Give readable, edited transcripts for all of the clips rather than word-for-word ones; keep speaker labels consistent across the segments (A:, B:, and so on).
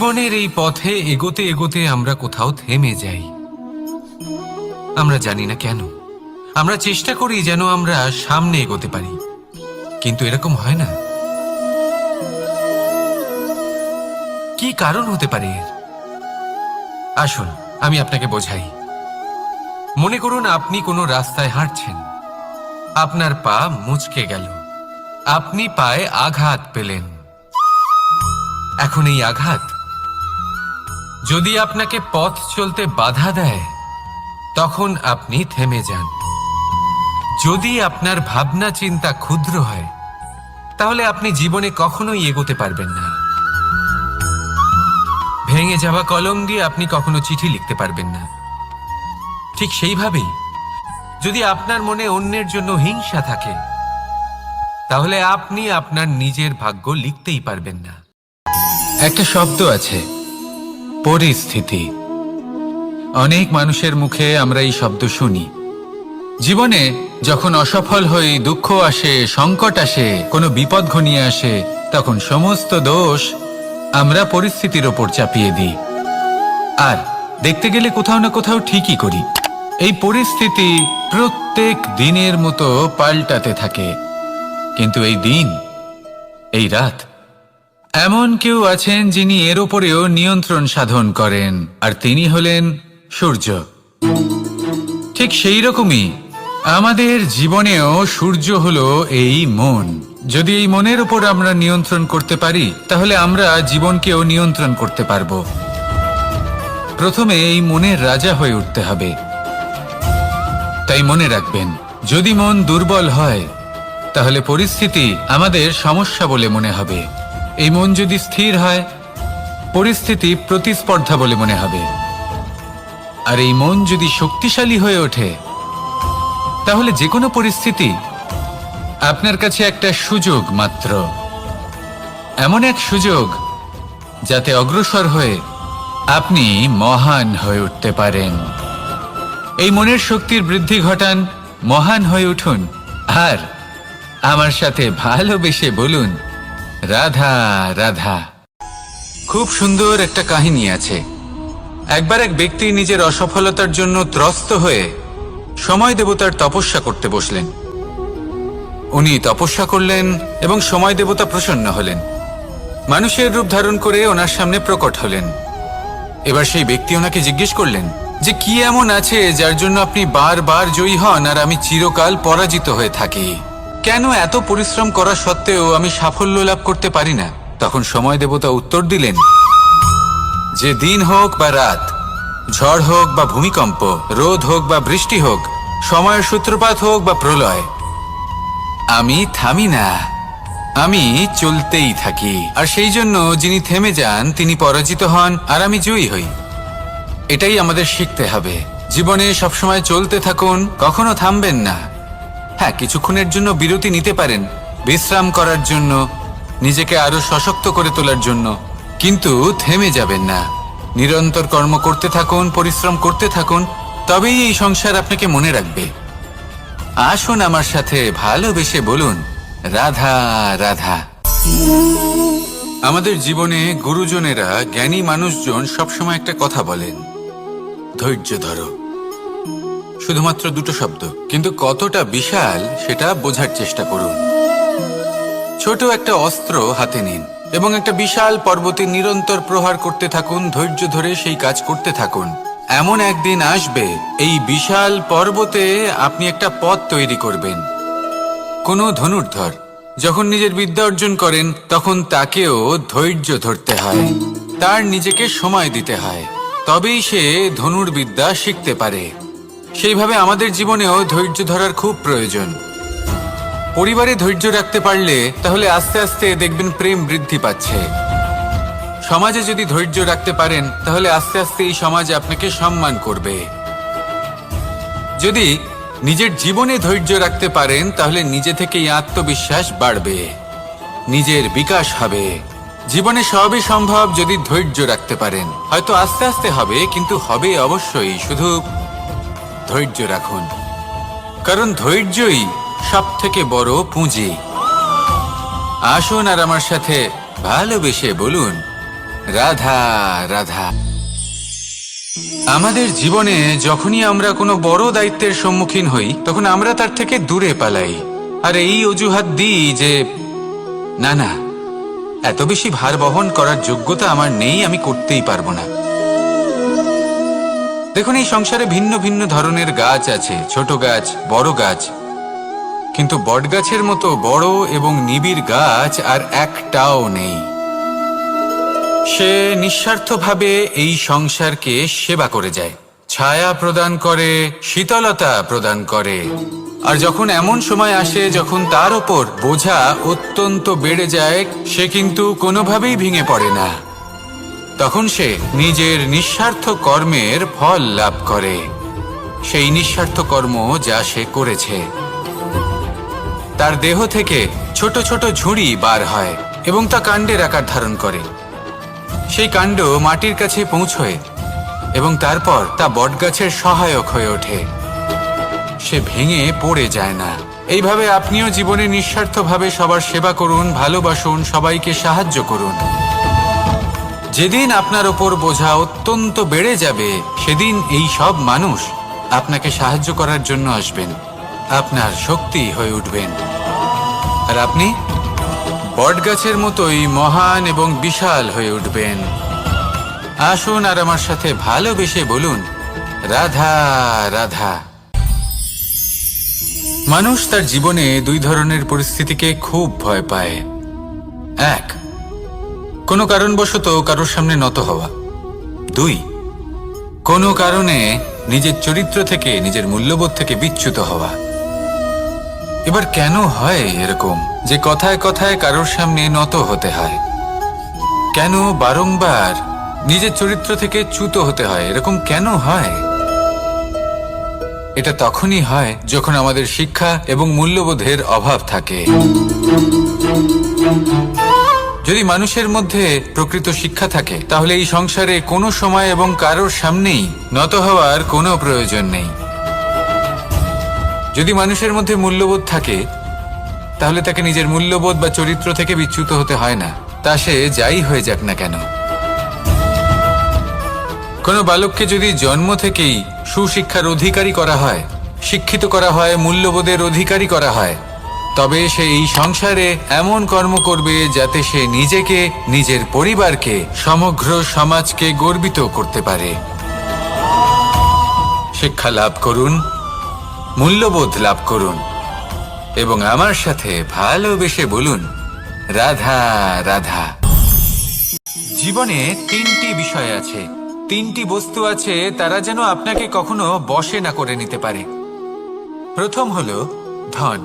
A: জীবনের এই পথে এগোতে এগোতে আমরা কোথাও থেমে যাই। আমরা জানি না কেন। আমরা চেষ্টা করি যেন আমরা সামনে এগোতে পারি, কিন্তু এরকম হয় না। কি কারণ হতে পারে এর? আসুন আমি আপনাকে বোঝাই। মনে করুন আপনি কোনো রাস্তায় হাঁটছেন, আপনার পা মুচকে গেল, আপনি পায়ে আঘাত পেলেন। এখন এই আঘাত যদি আপনাকে পথ চলতে বাধা দেয়, তখন আপনি থেমে যান। যদি আপনার ভাবনা চিন্তা ক্ষুদ্র হয়, তাহলে আপনি জীবনে কখনোই এগোতে পারবেন না। ভেঙে যাওয়া কলম দিয়ে আপনি কখনো চিঠি লিখতে পারবেন না। ঠিক সেইভাবেই যদি আপনার মনে অন্যের জন্য হিংসা থাকে, তাহলে আপনি আপনার নিজের ভাগ্য লিখতেই পারবেন না। একটা শব্দ আছে, পরিস্থিতি। অনেক মানুষের মুখে আমরা এই শব্দ শুনি। জীবনে যখন অসফল হই, দুঃখ আসে, সংকট আসে, কোনো বিপদ ঘনিয়ে আসে, তখন সমস্ত দোষ আমরা পরিস্থিতির ওপর চাপিয়ে দিই। আর দেখতে গেলে কোথাও না কোথাও ঠিকই করি। এই পরিস্থিতি প্রত্যেক দিনের মতো পাল্টাতে থাকে, কিন্তু এই দিন, এই রাত, এমন কেউ আছেন যিনি এর ওপরেও নিয়ন্ত্রণ সাধন করেন, আর তিনি হলেন সূর্য। ঠিক সেই রকমই আমাদের জীবনেও সূর্য হলো এই মন। যদি এই মনের উপর আমরা নিয়ন্ত্রণ করতে পারি, তাহলে আমরা জীবনকেও নিয়ন্ত্রণ করতে পারব। প্রথমে এই মনের রাজা হয়ে উঠতে হবে। তাই মনে রাখবেন, যদি মন দুর্বল হয়, তাহলে পরিস্থিতি আমাদের সমস্যা বলে মনে হবে। এই মন যদি স্থির হয়, পরিস্থিতি প্রতিস্পর্ধা বলে মনে হবে। আর এই মন যদি শক্তিশালী হয়ে ওঠে, তাহলে যে কোনো পরিস্থিতি আপনার কাছে একটা সুযোগ মাত্র। এমন এক সুযোগ যাতে অগ্রসর হয়ে আপনি মহান হয়ে উঠতে পারেন। এই মনের শক্তির বৃদ্ধি ঘটান, মহান হয়ে উঠুন, আর আমার সাথে ভালোবেসে বলুন, রাধা রাধা। খুব সুন্দর একটা কাহিনী আছে। একবার এক ব্যক্তি নিজের অসফলতার জন্য ত্রস্ত হয়ে সময় দেবতার তপস্যা করতে বসলেন। উনি তপস্যা করলেন এবং সময় দেবতা প্রসন্ন হলেন। মানুষের রূপ ধারণ করে ওনার সামনে প্রকট হলেন। এবার সেই ব্যক্তি ওনাকে জিজ্ঞেস করলেন যে কি এমন আছে যার জন্য আপনি বারবার জয়ী হন আর আমি চিরকাল পরাজিত হয়ে থাকি? কেন এত পরিশ্রম করা সত্ত্বেও আমি সাফল্য লাভ করতে পারি না? তখন সময় দেবতা উত্তর দিলেন যে দিন হোক বা রাত, ঝড় হোক বা ভূমিকম্প, রোদ হোক বা বৃষ্টি হোক, সময়ের সূত্রপাত হোক বা প্রলয়, আমি থামি না, আমি চলতেই থাকি। আর সেই জন্য যিনি থেমে যান তিনি পরাজিত হন আর আমি জয়ী হই। এটাই আমাদের শিখতে হবে। জীবনে সবসময় চলতে থাকুন, কখনো থামবেন না। হ্যাঁ, কিছুক্ষণের জন্য বিরতি নিতে পারেন, বিশ্রাম করার জন্য, নিজেকে আরো সশক্ত করে তোলার জন্য, কিন্তু থেমে যাবেন না। নিরন্তর কর্ম করতে থাকুন, পরিশ্রম করতে থাকুন, তবেই এই সংসার আপনাকে মনে রাখবে। আসুন আমার সাথে ভালোবেসে বলুন, রাধা রাধা। আমাদের জীবনে গুরুজনেরা, জ্ঞানী মানুষজন সবসময় একটা কথা বলেন, ধৈর্য ধরো। শুধুমাত্র দুটো শব্দ, কিন্তু কতটা বিশাল সেটা বোঝার চেষ্টা করুন। ছোট একটা অস্ত্র হাতে নিন এবং একটা বিশাল পর্বতে নিরন্তর প্রহার করতে থাকুন, ধৈর্য ধরে সেই কাজ করতে থাকুন। এমন একদিন আসবে, এই বিশাল পর্বতে আপনি একটা পথ তৈরি করবেন। কোনো ধনুর্ধর যখন নিজের বিদ্যা অর্জন করেন, তখন তাকেও ধৈর্য ধরতে হয়, তার নিজেকে সময় দিতে হয়, তবেই সে ধনুর্বিদ্যা শিখতে পারে। সেইভাবে আমাদের জীবনেও ধৈর্য ধরার খুব প্রয়োজন। পরিবারে ধৈর্য রাখতে পারলে তাহলে আস্তে আস্তে দেখবেন প্রেম বৃদ্ধি পাচ্ছে। সমাজে যদি ধৈর্য রাখতে পারেন, তাহলে আস্তে আস্তে এই সমাজ আপনাকে সম্মান করবে। যদি নিজের জীবনে ধৈর্য রাখতে পারেন, তাহলে নিজে থেকেই আত্মবিশ্বাস বাড়বে, নিজের বিকাশ হবে। জীবনে সবই সম্ভব যদি ধৈর্য রাখতে পারেন। হয়তো আস্তে আস্তে হবে, কিন্তু হবে অবশ্যই। শুধু ধৈর্য রাখুন, কারণ ধৈর্যই সবথেকে বড় পুঁজি। আসুন আর আমার সাথে ভালোবেসে বলুন, রাধা রাধা। আমাদের জীবনে যখনই আমরা কোনো বড় দায়িত্বের সম্মুখীন হই তখন আমরা তার থেকে দূরে পালাই, আর এই অজুহাত দিই যে না না, এত বেশি ভার বহন করার যোগ্যতা আমার নেই, আমি করতেই পারবো না। দেখুন, এই সংসারে ভিন্ন ভিন্ন ধরনের গাছ আছে, ছোট গাছ, বড় গাছ, কিন্তু বটগাছের মতো বড় এবং নিবিড় গাছ আর একটাও নেই। সে নিঃস্বার্থভাবে এই সংসারকে সেবা করে যায়, ছায়া প্রদান করে, শীতলতা প্রদান করে। আর যখন এমন সময় আসে যখন তার ওপর বোঝা অত্যন্ত বেড়ে যায়, সে কিন্তু কোনোভাবেই ভেঙে পড়ে না। তখন সে নিজের নিঃস্বার্থ কর্মের ফল লাভ করে, সেই নিঃস্বার্থ কর্ম যা সে করেছে। তার দেহ থেকে ছোট ছোট ঝুড়ি বার হয় এবং তা কাণ্ডের আকার ধারণ করে। সেই কাণ্ড মাটির কাছে পৌঁছয় এবং তারপর তা বটগাছের সহায়ক হয়ে ওঠে, সে ভেঙে পড়ে যায় না। এইভাবে আপনিও জীবনে নিঃস্বার্থভাবে সবার সেবা করুন, ভালোবাসুন, সবাইকে সাহায্য করুন। যেদিন আপনার ওপর বোঝা অত্যন্ত বেড়ে যাবে, সেদিন এই সব মানুষ আপনাকে সাহায্য করার জন্য আসবেন, আপনার শক্তি হয়ে উঠবেন, আর আপনি বটগাছের মতোই মহান এবং বিশাল হয়ে উঠবেন। আসুন আর আমার সাথে ভালোবেসে বলুন, রাধা রাধা। মানুষ তার জীবনে দুই ধরনের পরিস্থিতিকে খুব ভয় পায়। এক, কোনো কারণবশত কারোর সামনে নত হওয়া। দুই, কোনো কারণে নিজের চরিত্র থেকে, নিজের মূল্যবোধ থেকে বিচ্যুত হওয়া। এবার কেন হয় এরকম যে কথায় কথায় কারোর সামনে নত হতে হয়? কেন বারংবার নিজের চরিত্র থেকে চ্যুত হতে হয়? এরকম কেন হয়? এটা তখনই হয় যখন আমাদের শিক্ষা এবং মূল্যবোধের অভাব থাকে। যদি মানুষের মধ্যে প্রকৃত শিক্ষা থাকে, তাহলে এই সংসারে কোনো সময় এবং কারোর সামনেই নত হওয়ার কোনো প্রয়োজন নেই। যদি মানুষের মধ্যে মূল্যবোধ থাকে, তাহলে তাকে নিজের মূল্যবোধ বা চরিত্র থেকে বিচ্যুত হতে হয় না, তা সে যাই হয়ে যাক না কেন। কোনো বালককে যদি জন্ম থেকেই সুশিক্ষার অধিকারী করা হয়, শিক্ষিত করা হয়, মূল্যবোধের অধিকারী করা হয়, তবে সে এই সংসারে এমন কর্ম করবে যাতে সে নিজেকে, নিজের পরিবারকে, সমগ্র সমাজকে গর্বিত করতে পারে। শিক্ষা লাভ করুন, মূল্যবোধ লাভ করুন এবং আমার সাথে ভালোবেসে বলুন, রাধা রাধা। জীবনে তিনটি বিষয় আছে, তিনটি বস্তু আছে, তারা যেন আপনাকে কখনো বশে না করে নিতে পারে। প্রথম হলো ধন।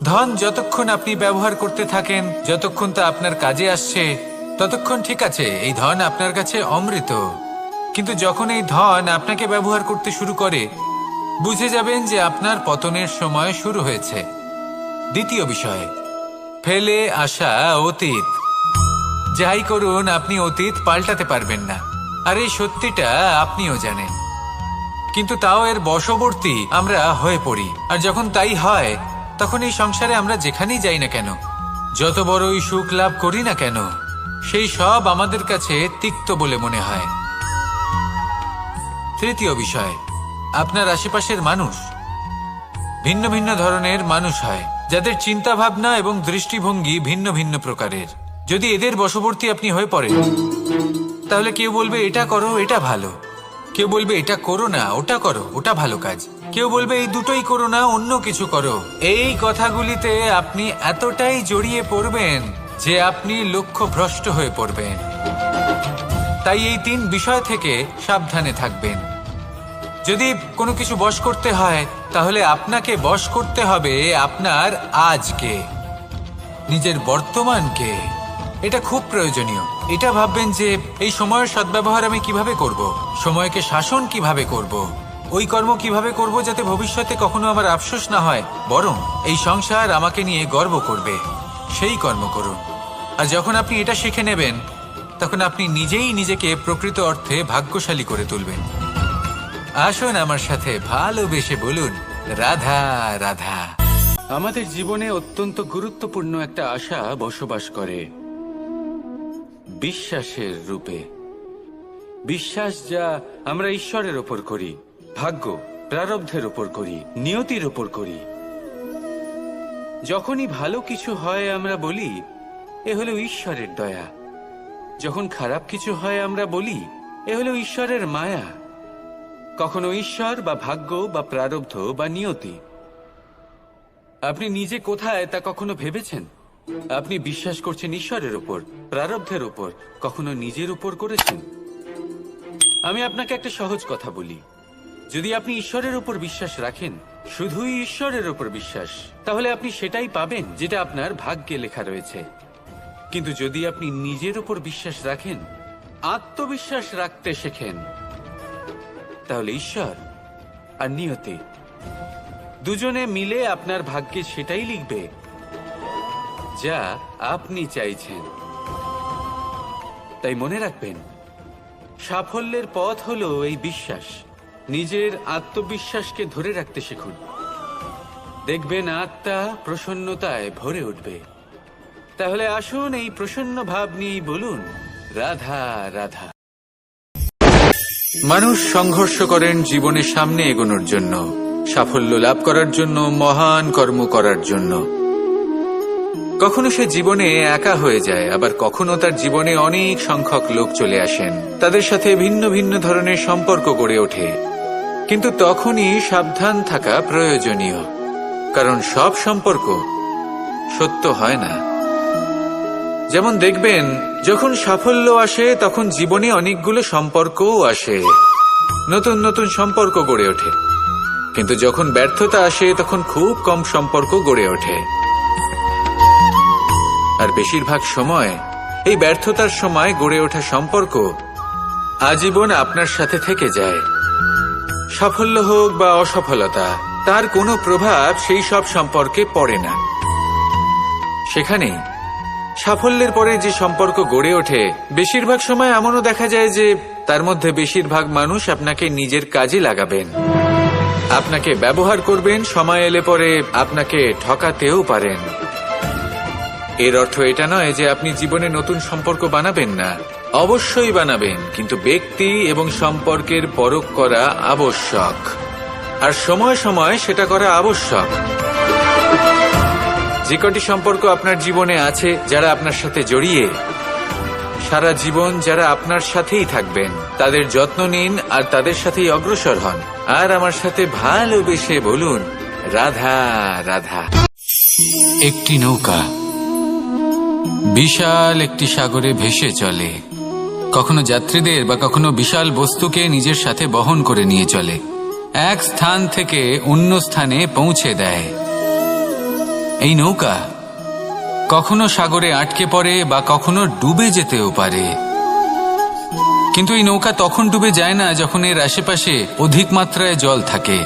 A: ধন যতক্ষণ আপনি ব্যবহার করতে থাকেন, যতক্ষণ তা আপনার কাজে আসছে, ততক্ষণ ঠিক আছে, এই ধন আপনার কাছে অমৃত। কিন্তু যখন এই ধন আপনাকে ব্যবহার করতে শুরু করে, বুঝে যাবেন যে আপনার পতনের সময় শুরু হয়েছে। দ্বিতীয় বিষয়, ফেলে আসা অতীত। যাই করুন, আপনি অতীত পাল্টাতে পারবেন না, আর এই সত্যিটা আপনিও জানেন। কিন্তু তাও এর বশবর্তী আমরা হয়ে পড়ি, আর যখন তাই হয়, তখন এই সংসারে আমরা যেখানেই যাই না কেন, যত বড়ই সুখ লাভ করি না কেন, সেই সব আমাদের কাছে তিক্ত বলে মনে হয়। তৃতীয় বিষয়, আপনার আশেপাশের মানুষ ভিন্ন ভিন্ন ধরনের মানুষ হয়, যাদের চিন্তা ভাবনা এবং দৃষ্টিভঙ্গি ভিন্ন ভিন্ন প্রকারের। যদি এদের বশবর্তী আপনি হয়ে পড়েন, তাহলে কেউ বলবে এটা করো, এটা ভালো, কেউ বলবে এটা করো না, ওটা করো, ওটা ভালো কাজ, কেউ বলবে এই দুটোই করো না, অন্য কিছু করো। এই কথাগুলিতে আপনি এতটাই জড়িয়ে পড়বেন যে আপনি লক্ষ্যভ্রষ্ট হয়ে পড়বেন। তাই এই তিন বিষয় থেকে সাবধানে থাকবেন। যদি কোনো কিছু বশ করতে হয়, তাহলে আপনাকে বশ করতে হবে আপনার আজকে, নিজের বর্তমানকে। এটা খুব প্রয়োজনীয়। এটা ভাববেন যে এই সময়ের সদ্ব্যবহার আমি কিভাবে করব, সময়কে শাসন কিভাবে করব, ওই কর্ম কিভাবে করব যাতে ভবিষ্যতে কখনো আমার আফসোস না হয়, বরং এই সংসার আমাকে নিয়ে গর্ব করবে, সেই কর্ম করুন। আর যখন আপনি এটা শিখে নেবেন, তখন আপনি নিজেই নিজেকে প্রকৃত অর্থে ভাগ্যশালী করে তুলবেন। আসুন আমার সাথে ভালোবেসে বলুন, রাধা রাধা। আমাদের জীবনে অত্যন্ত গুরুত্বপূর্ণ একটা আশা বসবাস করে, বিশ্বাসের রূপে। বিশ্বাস যা আমরা ঈশ্বরের ওপর করি, ভাগ্য প্রারব্ধের ওপর করি, নিয়তির ওপর করি। যখনই ভালো কিছু হয় আমরা বলি এ হলো ঈশ্বরের দয়া, যখন খারাপ কিছু হয় আমরা বলি এ হলো ঈশ্বরের মায়া। কখনো ঈশ্বর বা ভাগ্য বা প্রারব্ধ বা নিয়তি। আপনি নিজে কোথায় তা কখনো ভেবেছেন? আপনি বিশ্বাস করছেন ঈশ্বরের উপর, প্রারব্ধের উপর, কখনো নিজের উপর করেছেন? আমি আপনাকে একটা সহজ কথা বলি, যদি আপনি ঈশ্বরের উপর বিশ্বাস রাখেন, শুধুই ঈশ্বরের উপর বিশ্বাস, তাহলে আপনি সেটাই পাবেন যেটা আপনার ভাগ্যে লেখা রয়েছে। কিন্তু যদি আপনি নিজের উপর বিশ্বাস রাখেন, আত্মবিশ্বাস রাখতে শেখেন, তাহলে ঈশ্বর আর নিয়তি দুজনে মিলে আপনার ভাগ্যে সেটাই লিখবে যা আপনি চাইছেন। তাই মনে রাখবেন, সাফল্যের পথ হলো এই বিশ্বাস। নিজের আত্মবিশ্বাসকে ধরে রাখতে শিখুন, দেখবেন আত্মা প্রসন্নতায় ভরে উঠবে। তাহলে আসুন এই প্রসন্ন ভাব নিয়েই বলুন, রাধা রাধা। মানুষ সংঘর্ষ করেন জীবনের সামনে এগোনোর জন্য, সাফল্য লাভ করার জন্য, মহান কর্ম করার জন্য। কখনো সে জীবনে একা হয়ে যায়, আবার কখনো তার জীবনে অনেক সংখ্যক লোক চলে আসেন, তাদের সাথে ভিন্ন ভিন্ন ধরনের সম্পর্ক গড়ে ওঠে। কিন্তু তখনই সাবধান থাকা প্রয়োজনীয়, কারণ সব সম্পর্ক সত্য হয় না। যেমন দেখবেন, যখন সাফল্য আসে তখন জীবনে অনেকগুলো সম্পর্কও আসে, নতুন নতুন সম্পর্ক গড়ে ওঠে। কিন্তু যখন ব্যর্থতা আসে তখন খুব কম সম্পর্ক গড়ে ওঠে। আর বেশিরভাগ সময় এই ব্যর্থতার সময় গড়ে ওঠা সম্পর্ক আজীবন আপনার সাথে থেকে যায়। সাফল্য হোক বা অসফলতা, তার কোনো প্রভাব সেই সব সম্পর্কে পড়ে না। সেখানেই সাফল্যের পরে যে সম্পর্ক গড়ে ওঠে, বেশিরভাগ সময় এমনও দেখা যায় যে তার মধ্যে বেশিরভাগ মানুষ আপনাকে নিজের কাজে লাগাবেন, আপনাকে ব্যবহার করবেন, সময় এলে পরে আপনাকে ঠকাতেও পারেন। এর অর্থ এটা নয় যে আপনি জীবনে নতুন সম্পর্ক বানাবেন না, অবশ্যই বানাবেন, কিন্তু ব্যক্তি এবং সম্পর্কের পরখ করা আবশ্যক, আর সময় সময় সেটা করা আবশ্যক। যে কটি সম্পর্ক আপনার জীবনে আছে, যারা আপনার সাথে জড়িয়ে সারা জীবন, যারা আপনার সাথেই থাকবেন, তাদের যত্ন নিন আর তাদের সাথেই অগ্রসর হন। আর আমার সাথে ভালোবেসে বলুন, রাধা রাধা। একটি নৌকা বিশাল একটি সাগরে ভেসে চলে, কখনো যাত্রীদের বা কখনো বিশাল বস্তুকে নিজের সাথে বহন করে নিয়ে চলে, এক স্থান থেকে অন্য স্থানে পৌঁছে দেয়। এই নৌকা কখনো সাগরে আটকে পড়ে বা কখনো ডুবে যেতেও পারে, কিন্তু এই নৌকা তখন ডুবে যায় না যখন এর আশেপাশে অধিক মাত্রায় জল থাকে।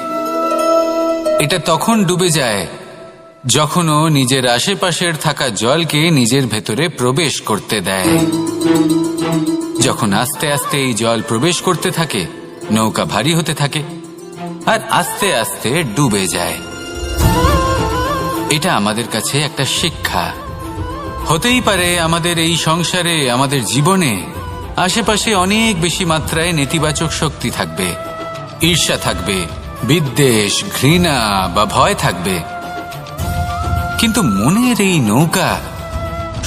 A: এটা তখন ডুবে যায় যখন ও নিজের আশেপাশের থাকা জলকে নিজের ভেতরে প্রবেশ করতে দেয়। যখন আস্তে আস্তে এই জল প্রবেশ করতে থাকে, নৌকা ভারী হতে থাকে আর আস্তে আস্তে ডুবে যায়। এটা আমাদের কাছে একটা শিক্ষা। হতেই পারে আমাদের এই সংসারে, আমাদের জীবনে আশেপাশে অনেক বেশি মাত্রায় নেতিবাচক শক্তি থাকবে, ঈর্ষা থাকবে, বিদ্বেষ, ঘৃণা বা ভয় থাকবে, কিন্তু মনের এই নৌকা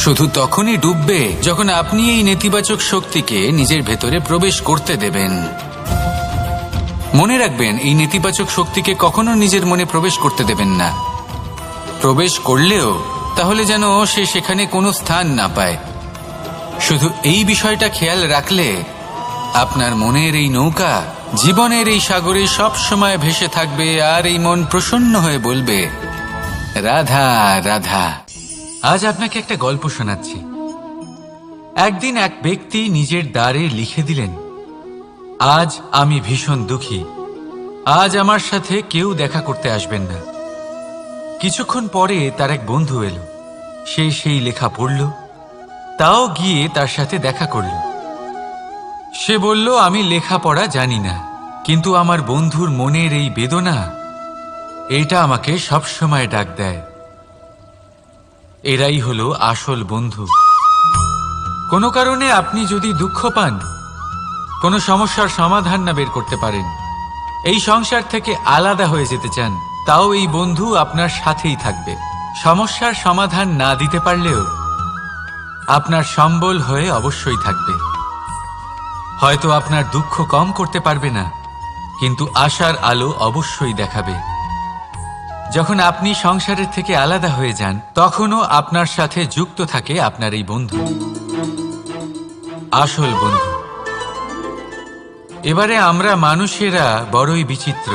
A: শুধু তখনই ডুববে যখন আপনি এই নেতিবাচক শক্তিকে নিজের ভেতরে প্রবেশ করতে দেবেন। মনে রাখবেন, এই নেতিবাচক শক্তিকে কখনো নিজের মনে প্রবেশ করতে দেবেন না। প্রবেশ করলেও তাহলে যেন সে সেখানে কোনো স্থান না পায়। শুধু এই বিষয়টা খেয়াল রাখলে আপনার মনের এই নৌকা জীবনের এই সাগরে সব সময় ভেসে থাকবে, আর এই মন প্রসন্ন হয়ে বলবে, রাধা রাধা। আজ আপনাকে একটা গল্প শোনাচ্ছি। একদিন এক ব্যক্তি নিজের দ্বারে লিখে দিলেন, আজ আমি ভীষণ দুঃখী, আজ আমার সাথে কেউ দেখা করতে আসবেন না। কিছুক্ষণ পরে তার এক বন্ধু এলো, সে সেই লেখা পড়ল, তাও গিয়ে তার সাথে দেখা করল। সে বলল, আমি লেখাপড়া জানি না, কিন্তু আমার বন্ধুর মনের এই বেদনা, এটা আমাকে সবসময় ডাক দেয়। এরাই হলো আসল বন্ধু।
B: কোনো কারণে আপনি যদি দুঃখ পান, কোনো সমস্যার সমাধান না বের করতে পারেন, এই সংসার থেকে আলাদা হয়ে যেতে চান, তাও এই বন্ধু আপনার সাথেই থাকবে। সমস্যার সমাধান না দিতে পারলেও আপনার সম্বল হয়ে অবশ্যই থাকবে। হয়তো আপনার দুঃখ কম করতে পারবে না, কিন্তু আশার আলো অবশ্যই দেখাবে। যখন আপনি সংসারের থেকে আলাদা হয়ে যান, তখনও আপনার সাথে যুক্ত থাকে আপনার এই বন্ধু, আসল বন্ধু। এবারে আমরা মানুষেরা বড়ই বিচিত্র।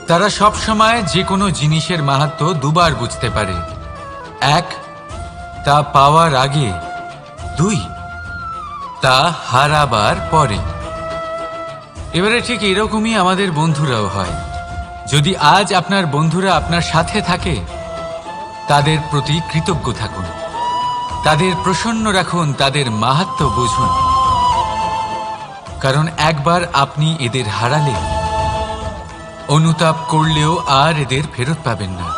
B: তারা সব সময় যে কোনো জিনিসের মাহাত্ম্য দুবার বুঝতে পারে। এক, তা পাওয়ার আগে। দুই, তা হারাবার পরে। এবারে ঠিক এরকমই আমাদের বন্ধুরাও হয়। যদি আজ আপনার বন্ধুরা আপনার সাথে থাকে, তাদের প্রতি কৃতজ্ঞ থাকুন, তাদের প্রসন্ন রাখুন, তাদের মাহাত্ম্য বুঝুন। কারণ একবার আপনি এদের হারালে অনুতাপ করলেও আর এদের ফেরত পাবেন না।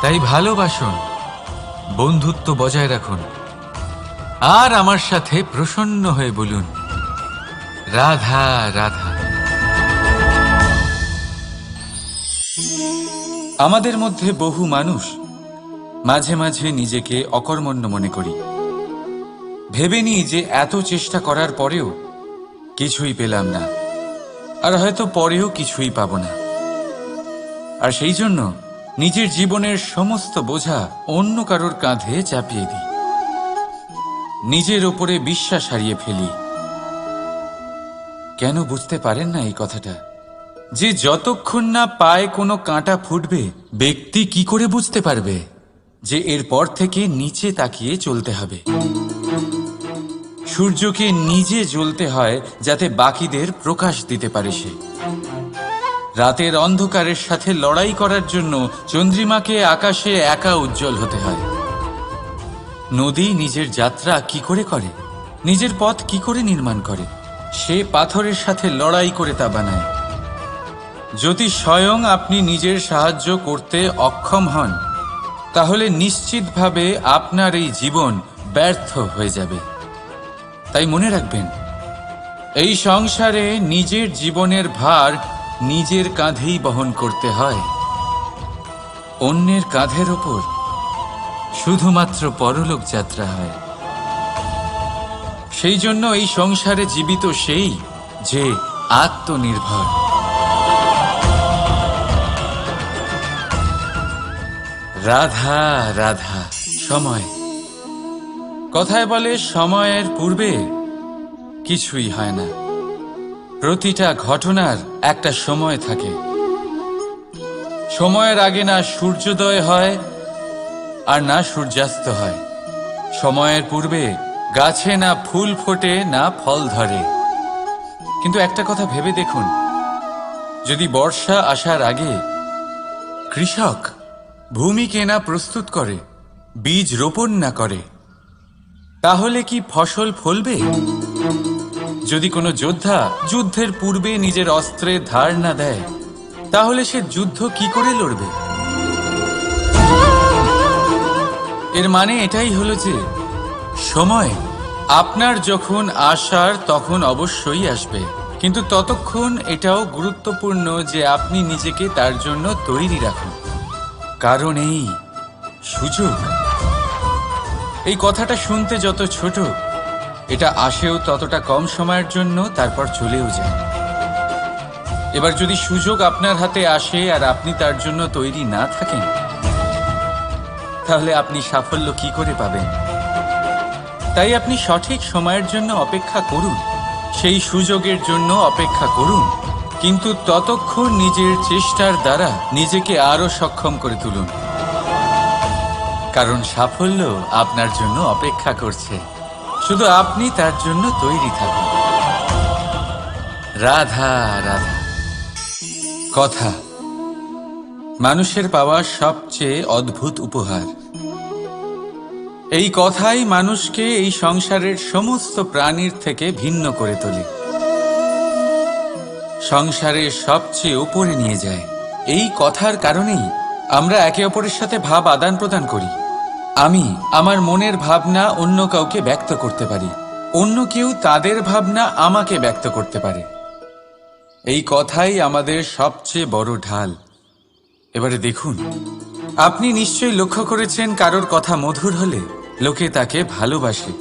B: তাই ভালোবাসুন, বন্ধুত্ব বজায় রাখুন, আর আমার সাথে প্রসন্ন হয়ে বলুন, রাধা রাধা। আমাদের মধ্যে বহু মানুষ মাঝে মাঝে নিজেকে অকর্মণ্য মনে করি। ভেবে নিই যে এত চেষ্টা করার পরেও কিছুই পেলাম না, আর হয়তো পরেও কিছুই পাব না। আর সেই জন্য নিজের জীবনের সমস্ত বোঝা অন্য কারোর কাঁধে চাপিয়ে দিই, নিজের ওপরে বিশ্বাস হারিয়ে ফেলি। কেন বুঝতে পারেন না এই কথাটা? যে যতক্ষণ না পায়ে কোনো কাঁটা ফুটবে, ব্যক্তি কি করে বুঝতে পারবে যে এরপর থেকে নিচে তাকিয়ে চলতে হবে? সূর্যকে নিজে জ্বলতে হয় যাতে বাকিদের প্রকাশ দিতে পারে সে। রাতের অন্ধকারের সাথে লড়াই করার জন্য চন্দ্রিমাকে আকাশে একা উজ্জ্বল হতে হয়। নদী নিজের যাত্রা কি করে করে, নিজের পথ কি করে নির্মাণ করে? সে পাথরের সাথে লড়াই করে তা বানায়। যদি স্বয়ং আপনি নিজের সাহায্য করতে অক্ষম হন, তাহলে নিশ্চিতভাবে আপনার এই জীবন ব্যর্থ হয়ে যাবে। তাই মনে রাখবেন, এই সংসারে নিজের জীবনের ভার নিজের কাঁধেই বহন করতে হয়। অন্যের কাঁধের ওপর শুধুমাত্র পরলোক যাত্রা হয়। সেই জন্য এই সংসারে জীবিত সেই যে আত্মনির্ভর। রাধা রাধা। সময়, কথায় বলে সময়ের পূর্বে কিছুই হয় না। প্রতিটা ঘটনার একটা সময় থাকে। সময়ের আগে না সূর্যোদয় হয় আর না সূর্যাস্ত হয়। সময়ের পূর্বে গাছে না ফুল ফোটে না ফল ধরে। কিন্তু একটা কথা ভেবে দেখুন, যদি বর্ষা আসার আগে কৃষক ভূমিকে না প্রস্তুত করে, বীজ রোপণ না করে, তাহলে কি ফসল ফলবে? যদি কোনো যোদ্ধা যুদ্ধের পূর্বে নিজের অস্ত্রে ধার না দেয়, তাহলে সে যুদ্ধ কি করে লড়বে? এর মানে এটাই হলো যে সময় আপনার যখন আসার তখন অবশ্যই আসবে, কিন্তু ততক্ষণ এটাও গুরুত্বপূর্ণ যে আপনি নিজেকে তার জন্য তৈরি রাখুন। কারণ এই সুযোগ, এই কথাটা শুনতে যত ছোট, এটা আসেও ততটা কম সময়ের জন্য, তারপর চলেও যায়। এবার যদি সুযোগ আপনার হাতে আসে আর আপনি তার জন্য তৈরি না থাকেন, তাহলে আপনি সাফল্য কি করে পাবেন? তাই আপনি সঠিক সময়ের জন্য অপেক্ষা করুন, সেই সুযোগের জন্য অপেক্ষা করুন, কিন্তু ততক্ষণ নিজের চেষ্টার দ্বারা নিজেকে আরো সক্ষম করে তুলুন। কারণ সাফল্য আপনার জন্য অপেক্ষা করছে, শুধু আপনি তার জন্য তৈরি থাকুন। রাধা রাধা। কথা, মানুষের পাওয়া সবচেয়ে অদ্ভুত উপহার। এই কথাই মানুষকে এই সংসারের সমস্ত প্রাণীর থেকে ভিন্ন করে তোলে, সংসারের সবচেয়ে উপরে নিয়ে যায়। এই কথার কারণেই আমরা একে অপরের সাথে ভাব আদান প্রদান করি, আমি আমার মনের ভাবনা অন্য কাউকে ব্যক্ত করতে পারি, অন্য কেউ তাদের ভাবনা আমাকে ব্যক্ত করতে পারে। এই কথাই আমাদের সবচেয়ে বড় ঢাল। এবারে দেখুন, আপনি নিশ্চয়ই লক্ষ্য করেছেন কারোর কথা মধুর হলে লোকে তাকে ভালোবাসে,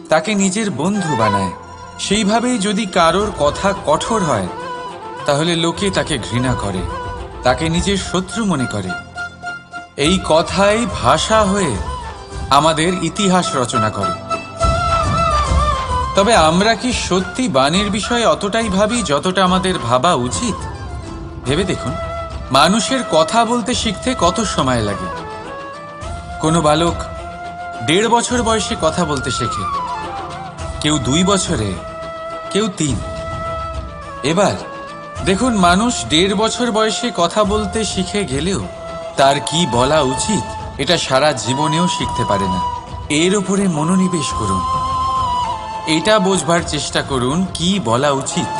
B: তাকে নিজের বন্ধু বানায়। সেইভাবেই যদি কারোর কথা কঠোর হয় তাহলে লোকে তাকে ঘৃণা করে, তাকে নিজের শত্রু মনে করে। এই কথাই ভাষা হয়ে আমাদের ইতিহাস রচনা করে। তবে আমরা কি সত্যি বাণীর বিষয়ে অতটাই ভাবি যতটা আমাদের ভাবা উচিত? ভেবে দেখুন, মানুষের কথা বলতে শিখতে কত সময় লাগে। কোনো বালক 1.5 বছর বয়সে কথা বলতে শেখে, কেউ 2 বছরে, কেউ 3। এবার দেখুন, মানুষ 1.5 বছর বয়সে কথা বলতে শিখে গেলেও তার কি বলা উচিত এটা সারা জীবনেও শিখতে পারে না। এর উপরে মনোনিবেশ করুন, এটা বোঝবার চেষ্টা করুন কি বলা উচিত।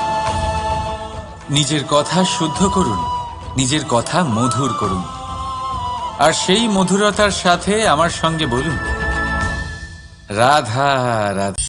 B: নিজের কথা শুদ্ধ করুন, নিজের কথা মধুর করুন, আর সেই মধুরতার সাথে আমার সঙ্গে বলুন, রাধা রাধা।